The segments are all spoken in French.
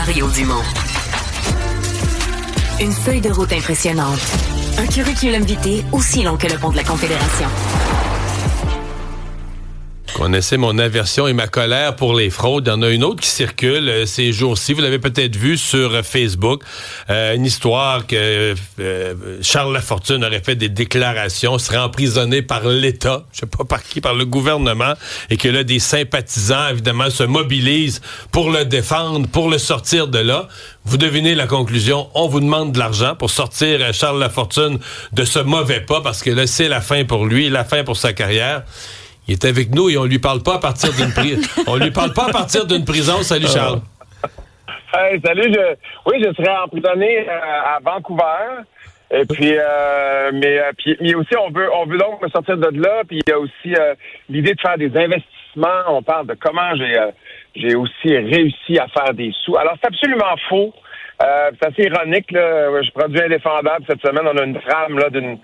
Mario Dumont. Une feuille de route impressionnante. Un curriculum vitae aussi long que le pont de la Confédération. Connaissez mon aversion et ma colère pour les fraudes. Il y en a une autre qui circule ces jours-ci. Vous l'avez peut-être vu sur Facebook. Une histoire que Charles Lafortune aurait fait des déclarations, serait emprisonné par l'État, je sais pas par qui, par le gouvernement, et que là, des sympathisants, évidemment, se mobilisent pour le défendre, pour le sortir de là. Vous devinez la conclusion. On vous demande de l'argent pour sortir Charles Lafortune de ce mauvais pas, parce que là, c'est la fin pour lui, la fin pour sa carrière. Il est avec nous et on lui parle pas à partir d'une on lui parle pas à partir d'une prison. Salut Charles. Hey, salut. Oui, je serai emprisonné à Vancouver. Et puis, mais aussi on veut donc me sortir de là. Puis il y a aussi l'idée de faire des investissements. On parle de comment j'ai aussi réussi à faire des sous. Alors c'est absolument faux. C'est assez ironique là. Je produis Indéfendable cette semaine. On a une trame là d'une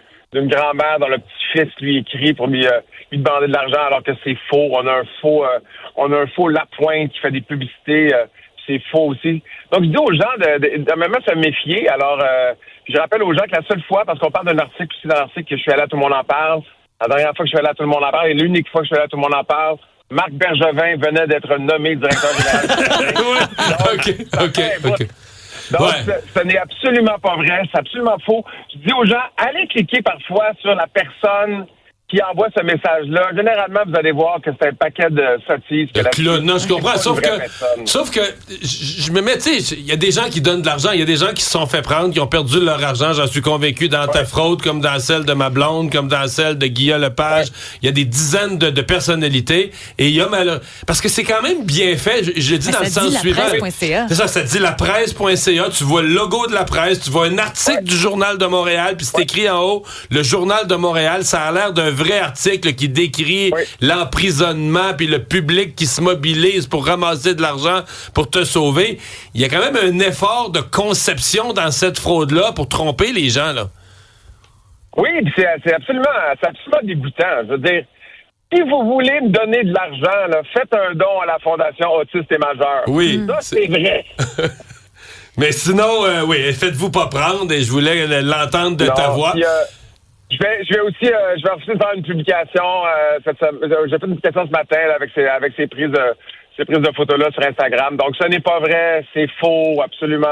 grand-mère dont le petit-fils lui écrit pour lui demander de l'argent alors que c'est faux. On a un faux Lapointe qui fait des publicités, c'est faux aussi. Donc je dis aux gens de même se méfier. Alors je rappelle aux gens que la seule fois, parce qu'on parle d'un article aussi dans l'article que je suis allé à Tout le monde en parle, la dernière fois que je suis allé à Tout le monde en parle et l'unique fois que je suis allé à Tout le monde en parle, Marc Bergevin venait d'être nommé directeur général. OK. Donc, ce n'est absolument pas vrai, c'est absolument faux. Je dis aux gens, allez cliquer parfois sur la personne qui envoie ce message-là. Généralement, vous allez voir que c'est un paquet de sottises. Non, je comprends. Sauf que je me mets, tu sais, il y a des gens qui donnent de l'argent, il y a des gens qui se sont fait prendre, qui ont perdu leur argent, j'en suis convaincu, dans ta fraude, comme dans celle de ma blonde, comme dans celle de Guillaume Lepage. Il y a des dizaines de personnalités, et il y a parce que c'est quand même bien fait, je le dis dans le sens suivant. C'est ça dit lapresse.ca, tu vois le logo de la presse, tu vois un article du Journal de Montréal, puis c'est écrit en haut, le Journal de Montréal, ça a l'air d'un vrai article qui décrit l'emprisonnement puis le public qui se mobilise pour ramasser de l'argent pour te sauver. Il y a quand même un effort de conception dans cette fraude-là pour tromper les gens, là. Oui, c'est absolument dégoûtant. Je veux dire, si vous voulez me donner de l'argent, là, faites un don à la Fondation Autistes et Majeurs. Oui. Ça, c'est vrai. Mais sinon, faites-vous pas prendre, et je voulais l'entendre de ta voix. Je vais aussi faire une publication. J'ai fait une publication ce matin là, avec ces prises de photos-là sur Instagram. Donc, ce n'est pas vrai, c'est faux, absolument.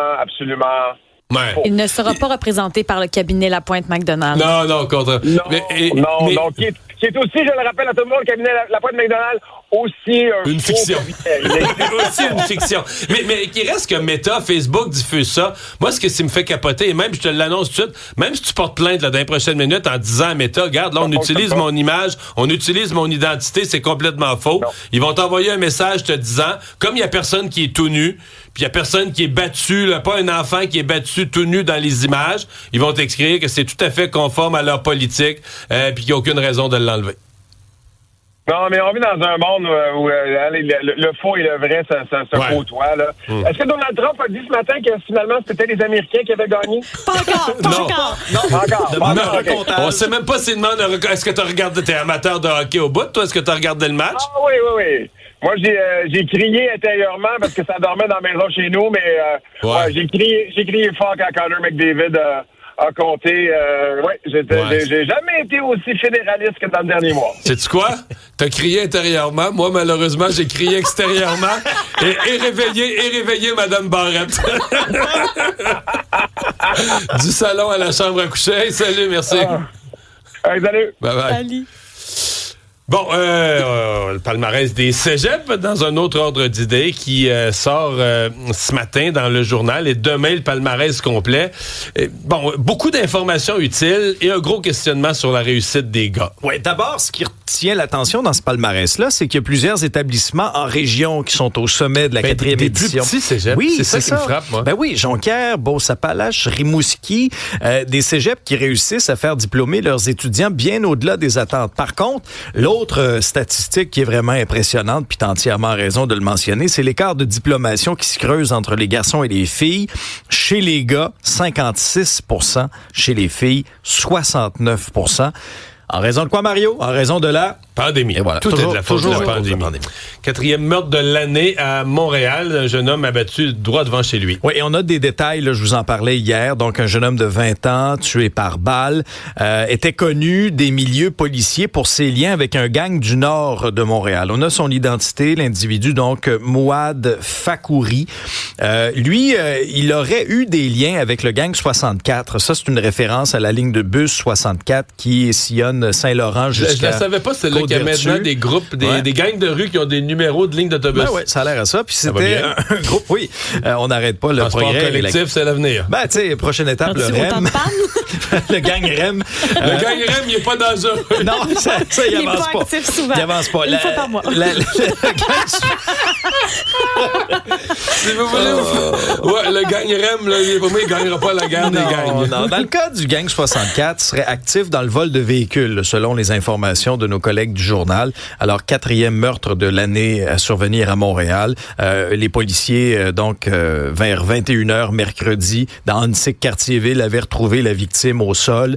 Ouais. Faux. Il ne sera pas représenté par le cabinet Lapointe-McDonald. Non, contre. Non, qui est aussi, je le rappelle à tout le monde, le cabinet Lapointe-McDonald, aussi une fiction. Aussi une fiction. Mais qui reste que Meta, Facebook diffuse ça. Moi, ce que ça me fait capoter, et même, je te l'annonce tout de suite, même si tu portes plainte là, dans les prochaines minutes en disant à Meta, regarde, là, on utilise mon image, on utilise mon identité, c'est complètement faux. Non. Ils vont t'envoyer un message te disant, comme il y a personne qui est tout nu, puis il y a personne qui est battu, là, pas un enfant qui est battu tout nu dans les images, ils vont t'écrire que c'est tout à fait conforme à leur politique, puis qu'il n'y a aucune raison de l'enlever. Non, mais on vit dans un monde où le faux et le vrai se côtoient. Là. Est-ce que Donald Trump a dit ce matin que finalement c'était les Américains qui avaient gagné? Pas encore. Non. On sait même pas s'il demande est-ce que tu as regardé, t'es amateur de hockey au bout, toi? Est-ce que tu as regardé le match? Ah oui. Moi, j'ai crié intérieurement parce que ça dormait dans la maison chez nous, mais j'ai crié fort quand Connor McDavid a compté. J'ai jamais été aussi fédéraliste que dans le dernier mois. Sais-tu quoi? T'as crié intérieurement. Moi, malheureusement, j'ai crié extérieurement et réveillé Mme Barrette. Du salon à la chambre à coucher. Hey, salut, merci. Hey, salut. Bye-bye. Salut. Bon, le palmarès des cégeps dans un autre ordre d'idée qui sort ce matin dans le journal et demain le palmarès complet. Beaucoup d'informations utiles et un gros questionnement sur la réussite des gars. Oui, d'abord, ce qui retient l'attention dans ce palmarès-là, c'est qu'il y a plusieurs établissements en région qui sont au sommet de la 4e édition. Des plus petits cégeps, oui, c'est ça qui me frappe, moi. Ben oui, Jonquière, Beauce-Appalaches, Rimouski, des cégeps qui réussissent à faire diplômer leurs étudiants bien au-delà des attentes. Par contre, l'autre statistique qui est vraiment impressionnante, puis t'as entièrement raison de le mentionner, c'est l'écart de diplomation qui se creuse entre les garçons et les filles. Chez les gars, 56%. Chez les filles, 69%. En raison de quoi, Mario? En raison de la pandémie. Et voilà, Tout est de la faute de la pandémie. 4e meurtre de l'année à Montréal. Un jeune homme abattu droit devant chez lui. Oui, et on a des détails, là, je vous en parlais hier. Donc, un jeune homme de 20 ans, tué par balle, était connu des milieux policiers pour ses liens avec un gang du nord de Montréal. On a son identité, l'individu, donc, Mouad Fakouri. Lui, il aurait eu des liens avec le gang 64. Ça, c'est une référence à la ligne de bus 64 qui sillonne Saint-Laurent jusqu'à... Je ne savais pas, c'est là qu'il y a maintenant des groupes, des gangs de rue qui ont des numéros de lignes d'autobus. Ben oui, ça a l'air à ça. Puis c'était un groupe, oui, on n'arrête pas le progrès. Le collectif, c'est l'avenir. Ben, tu sais, prochaine étape, le REM. Le gang REM. Le gang REM, il n'est pas dangereux. Non, ça il avance pas. Il avance pas. Une fois par mois. Si vous voulez, le gang REM, là, pour moi, il ne gagnera pas la guerre des gangs. Non. Dans le cas du gang 64, serait actif dans le vol de véhicules, selon les informations de nos collègues du journal. Alors, 4e meurtre de l'année à survenir à Montréal. Les policiers, vers 21h mercredi, dans Huntsic-Cartierville, avaient retrouvé la victime au sol,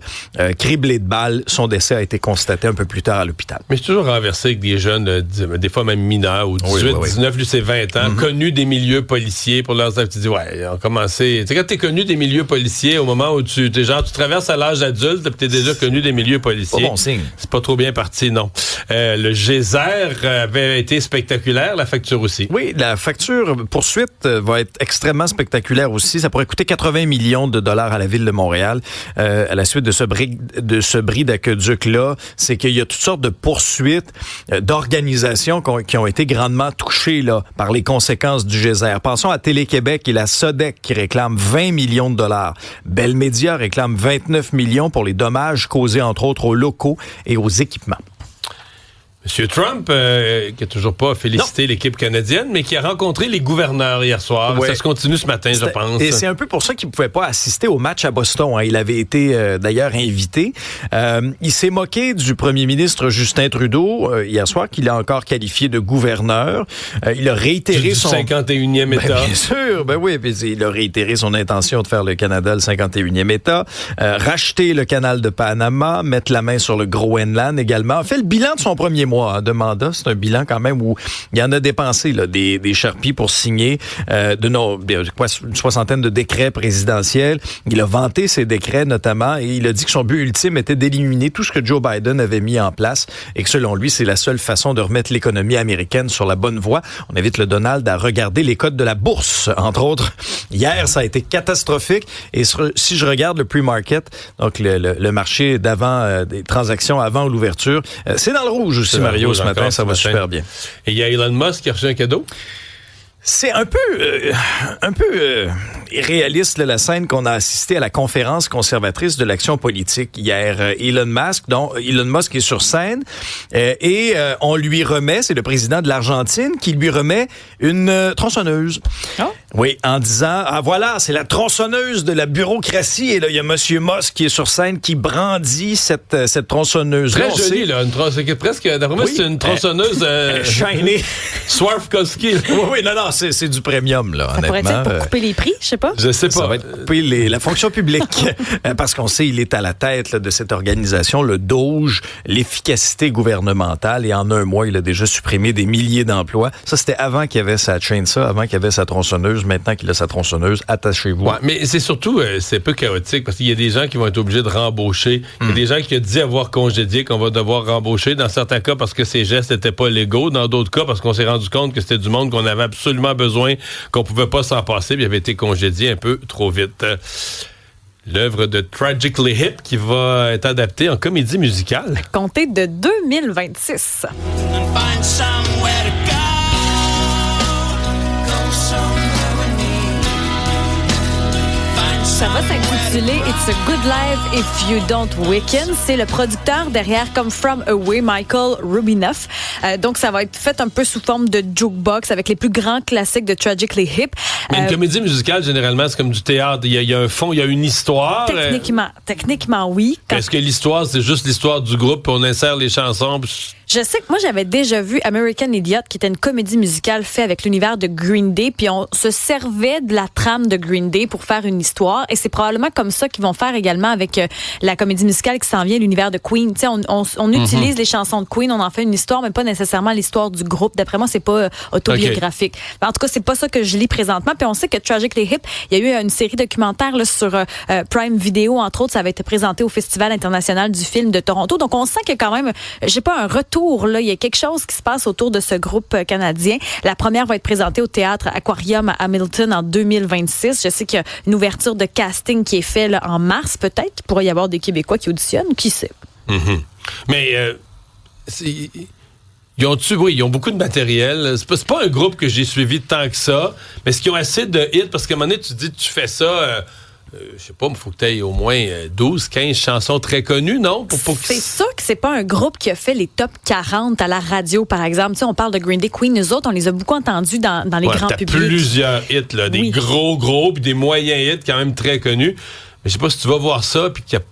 criblée de balles. Son décès a été constaté un peu plus tard à l'hôpital. Mais je suis toujours renversé avec des jeunes, des fois même mineurs, ou 18, 19, lui c'est 20 ans, connus des milieux policiers pour leurs activités. Ouais, ils ont commencé... Tu sais, quand t'es connu des milieux policiers, au moment où tu traverses à l'âge adulte, puis t'es déjà connu des milieux policiers. Pas bon signe. C'est pas trop bien parti, non. Le geyser avait été spectaculaire, la facture aussi. Oui, la facture poursuite va être extrêmement spectaculaire aussi. Ça pourrait coûter 80 millions de dollars à la ville de Montréal. À la suite de ce bris d'aqueduc-là, c'est qu'il y a toutes sortes de poursuites d'organisations qui ont été grandement touchées là, par les conséquences du geyser. Pensons à Télé-Québec et la SODEC qui réclament 20 millions de dollars. Bell Media réclame 29 millions pour les dommages causés entre autres aux locaux et aux équipements. M. Trump, qui n'a toujours pas félicité l'équipe canadienne, mais qui a rencontré les gouverneurs hier soir. Ouais. Ça se continue ce matin, je pense. Et c'est un peu pour ça qu'il ne pouvait pas assister au match à Boston. Hein. Il avait été d'ailleurs invité. Il s'est moqué du premier ministre Justin Trudeau hier soir, qu'il a encore qualifié de gouverneur. Il a réitéré son... 51e État. Bien sûr, oui. Il a réitéré son intention de faire le Canada le 51e État, racheter le canal de Panama, mettre la main sur le Groenland également. A fait le bilan de son premier mois de mandat. C'est un bilan quand même où il en a dépensé là, des Sharpies pour signer une soixantaine de décrets présidentiels. Il a vanté ces décrets notamment et il a dit que son but ultime était d'éliminer tout ce que Joe Biden avait mis en place et que selon lui, c'est la seule façon de remettre l'économie américaine sur la bonne voie. On invite le Donald à regarder les codes de la bourse, entre autres. Hier, ça a été catastrophique et si je regarde le pre-market, donc le marché d'avant, des transactions avant l'ouverture, c'est dans le rouge aussi. Mario, ce matin, ça va super bien. Et il y a Elon Musk qui a reçu un cadeau? C'est un peu irréaliste là, la scène qu'on a assistée à la conférence conservatrice de l'action politique hier. Elon Musk est sur scène et on lui remet, c'est le président de l'Argentine qui lui remet une tronçonneuse. Oh. Oui, en disant voilà, c'est la tronçonneuse de la bureaucratie et là il y a Monsieur Musk qui est sur scène qui brandit cette tronçonneuse. Très jolie là, c'est presque d'après moi c'est une tronçonneuse shiny Swarovski. Oui, non, c'est du premium, là, honnêtement. Ça pourrait être pour couper les prix, je sais pas. Je sais pas. Ça va être couper la fonction publique. Parce qu'on sait, il est à la tête là, de cette organisation, le DOGE, l'efficacité gouvernementale. Et en un mois, il a déjà supprimé des milliers d'emplois. Ça, c'était avant qu'il y avait sa chainsaw, avant qu'il y avait sa tronçonneuse. Maintenant qu'il a sa tronçonneuse, attachez-vous. Ouais, mais c'est surtout, c'est un peu chaotique parce qu'il y a des gens qui vont être obligés de rembaucher. Il y a des gens qui ont dit avoir congédié, qu'on va devoir rembaucher. Dans certains cas, parce que ces gestes n'étaient pas légaux. Dans d'autres cas, parce qu'on s'est rendu compte que c'était du monde qu'on avait absolument besoin, qu'on pouvait pas s'en passer, puis il avait été congédié un peu trop vite. L'œuvre de Tragically Hip qui va être adaptée en comédie musicale. Comptée de 2026. Ça va s'intituler It's a Good Life If You Don't Weaken. C'est le producteur derrière Come From Away, Michael Rubinoff. Donc, ça va être fait un peu sous forme de jukebox avec les plus grands classiques de Tragically Hip. Mais une comédie musicale, généralement, c'est comme du théâtre. Il y a un fond, il y a une histoire. Techniquement, oui. Est-ce que l'histoire, c'est juste l'histoire du groupe, puis on insère les chansons? Je sais que moi, j'avais déjà vu American Idiot, qui était une comédie musicale faite avec l'univers de Green Day, puis on se servait de la trame de Green Day pour faire une histoire, et c'est probablement comme ça qu'ils vont faire également avec la comédie musicale qui s'en vient, l'univers de Queen. Tu sais, on utilise les chansons de Queen, on en fait une histoire, mais pas nécessairement l'histoire du groupe. D'après moi, c'est pas autobiographique. Okay. En tout cas, c'est pas ça que je lis présentement. Puis on sait que Tragically Hip, il y a eu une série documentaire là, sur Prime Video, entre autres, ça avait été présenté au Festival international du film de Toronto. Donc on sent qu'il y a quand même, un retour. Là, il y a quelque chose qui se passe autour de ce groupe canadien. La première va être présentée au Théâtre Aquarium à Hamilton en 2026. Je sais qu'il y a une ouverture de casting qui est faite là, en mars, peut-être. Il pourrait y avoir des Québécois qui auditionnent, qui sait. Mm-hmm. Mais ils ont beaucoup de matériel. C'est pas un groupe que j'ai suivi tant que ça, mais est-ce qu'ils ont assez de hits? Parce qu'à un moment donné, tu dis, tu fais ça... je sais pas, il faut que tu aies au moins 12, 15 chansons très connues, non? C'est sûr que c'est pas un groupe qui a fait les top 40 à la radio, par exemple. Tu sais, on parle de Green Day, Queen, nous autres, on les a beaucoup entendus dans les grands publics. Plusieurs hits, là, des gros, puis des moyens hits quand même très connus. Mais je sais pas si tu vas voir ça, puis qu'il y a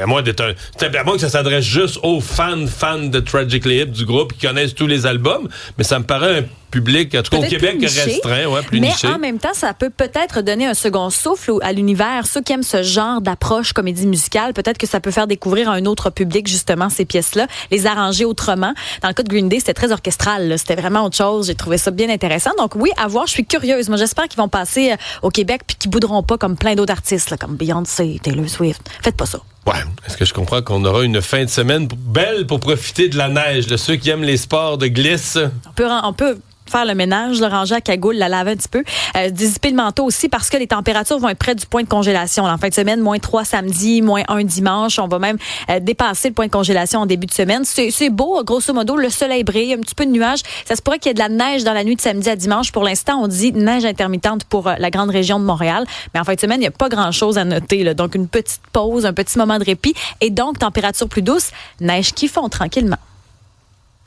à moins que ça s'adresse juste aux fans de Tragically Hip du groupe qui connaissent tous les albums, mais ça me paraît un public, en tout cas au Québec, restreint, plus niché. Mais en même temps, ça peut peut-être donner un second souffle à l'univers. Ceux qui aiment ce genre d'approche comédie musicale, peut-être que ça peut faire découvrir à un autre public, justement, ces pièces-là, les arranger autrement. Dans le cas de Green Day, c'était très orchestral, là. C'était vraiment autre chose. J'ai trouvé ça bien intéressant. Donc oui, à voir, je suis curieuse. Moi, j'espère qu'ils vont passer au Québec puis qu'ils boudront pas comme plein d'autres artistes, là, comme Beyoncé, Taylor Swift. Faites pas ça. Ouais. Est-ce que je comprends qu'on aura une fin de semaine belle pour profiter de la neige, de ceux qui aiment les sports de glisse? On peut faire le ménage, le ranger à cagoule, la laver un petit peu. Dissiper le manteau aussi parce que les températures vont être près du point de congélation. En fin de semaine, -3 samedi, -1 dimanche. On va même dépasser le point de congélation en début de semaine. C'est beau, grosso modo. Le soleil brille, un petit peu de nuages. Ça se pourrait qu'il y ait de la neige dans la nuit de samedi à dimanche. Pour l'instant, on dit neige intermittente pour la grande région de Montréal. Mais en fin de semaine, il n'y a pas grand-chose à noter, là. Donc, une petite pause, un petit moment de répit. Et donc, température plus douce, neige qui fond tranquillement.